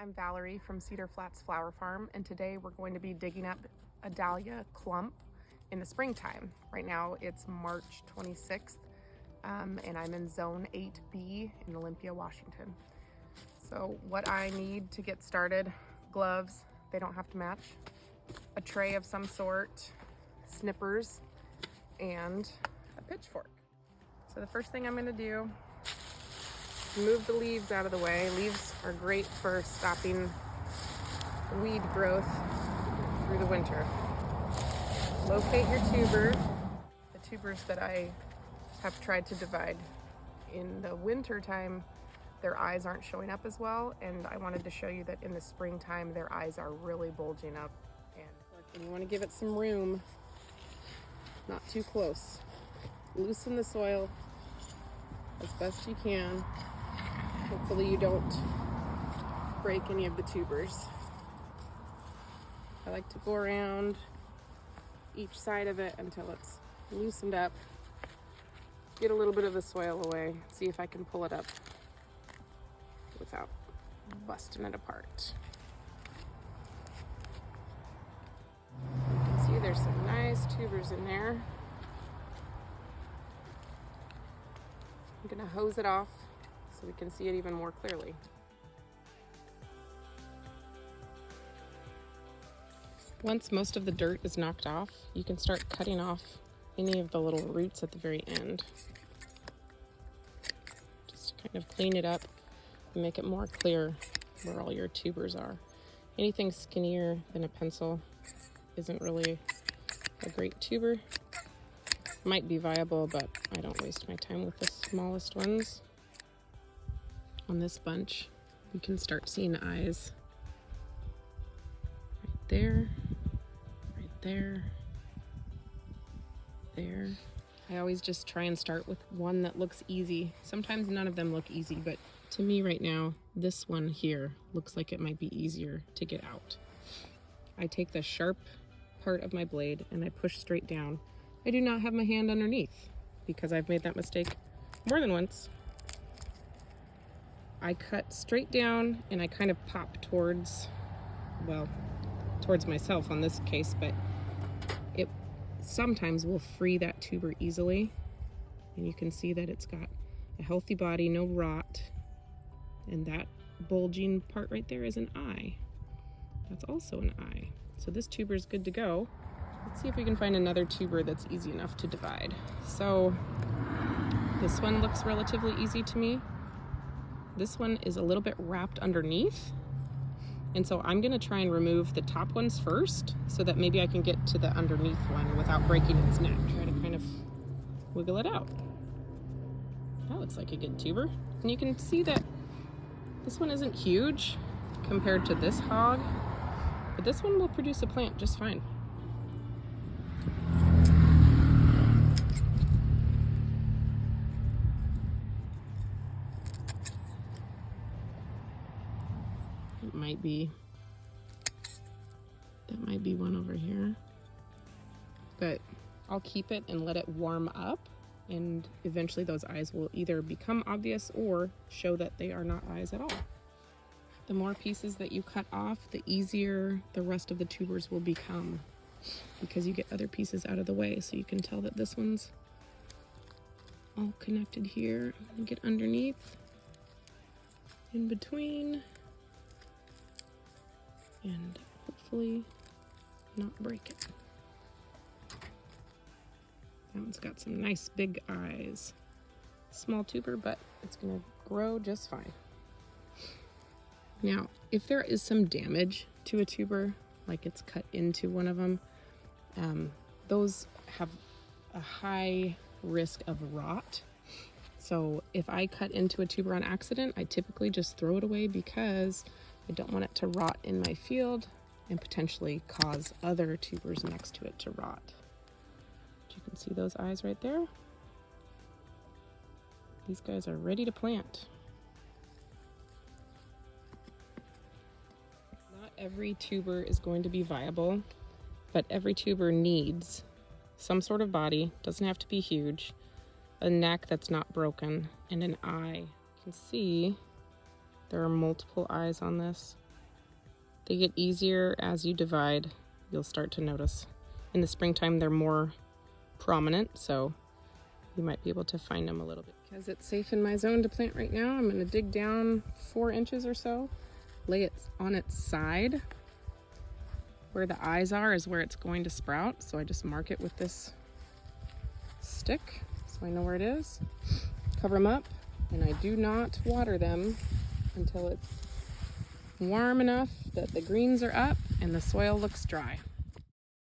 I'm Valerie from Cedar Flats Flower Farm, and today we're going to be digging up a dahlia clump in the springtime. Right now it's March 26th, and I'm in Zone 8B in Olympia, Washington. So what I need to get started: gloves, they don't have to match, a tray of some sort, snippers, and a pitchfork. So the first thing I'm going to do, move the leaves out of the way. Leaves are great for stopping weed growth through the winter. Locate your tuber. The tubers that I have tried to divide in the winter time, their eyes aren't showing up as well, and I wanted to show you that in the springtime their eyes are really bulging up, and you want to give it some room, not too close. Loosen the soil as best you can. Hopefully you don't break any of the tubers. I like to go around each side of it until it's loosened up. Get a little bit of the soil away. See if I can pull it up without busting it apart. You can see there's some nice tubers in there. I'm gonna hose it off so we can see it even more clearly. Once most of the dirt is knocked off, you can start cutting off any of the little roots at the very end. Just kind of clean it up and make it more clear where all your tubers are. Anything skinnier than a pencil isn't really a great tuber. Might be viable, but I don't waste my time with the smallest ones. On this bunch, you can start seeing eyes right there, right there, there. I always just try and start with one that looks easy. Sometimes none of them look easy, but to me right now, this one here looks like it might be easier to get out. I take the sharp part of my blade and I push straight down. I do not have my hand underneath because I've made that mistake more than once. I cut straight down and I kind of pop towards, well, towards myself on this case, but it sometimes will free that tuber easily. And you can see that it's got a healthy body, no rot. And that bulging part right there is an eye. That's also an eye. So this tuber is good to go. Let's see if we can find another tuber that's easy enough to divide. So this one looks relatively easy to me. This one is a little bit wrapped underneath. And so I'm gonna try and remove the top ones first so that maybe I can get to the underneath one without breaking its neck. Try to kind of wiggle it out. That looks like a good tuber. And you can see that this one isn't huge compared to this hog, but this one will produce a plant just fine. That might be one over here, but I'll keep it and let it warm up, and eventually those eyes will either become obvious or show that they are not eyes at all. The more pieces that you cut off, the easier the rest of the tubers will become because you get other pieces out of the way. So you can tell that this one's all connected here. I'm gonna get underneath, in between, and hopefully not break it. That one's got some nice big eyes. Small tuber, but it's gonna grow just fine. Now, if there is some damage to a tuber, like it's cut into one of them, those have a high risk of rot. So if I cut into a tuber on accident, I typically just throw it away because I don't want it to rot in my field and potentially cause other tubers next to it to rot. But you can see those eyes right there. These guys are ready to plant. Not every tuber is going to be viable, but every tuber needs some sort of body, doesn't have to be huge, a neck that's not broken, and an eye. You can see there are multiple eyes on this. They get easier as you divide. You'll start to notice. In the springtime, they're more prominent, so you might be able to find them a little bit. Because it's safe in my zone to plant right now, I'm gonna dig down 4 inches or so, lay it on its side. Where the eyes are is where it's going to sprout, so I just mark it with this stick so I know where it is. Cover them up, and I do not water them until it's warm enough that the greens are up and the soil looks dry.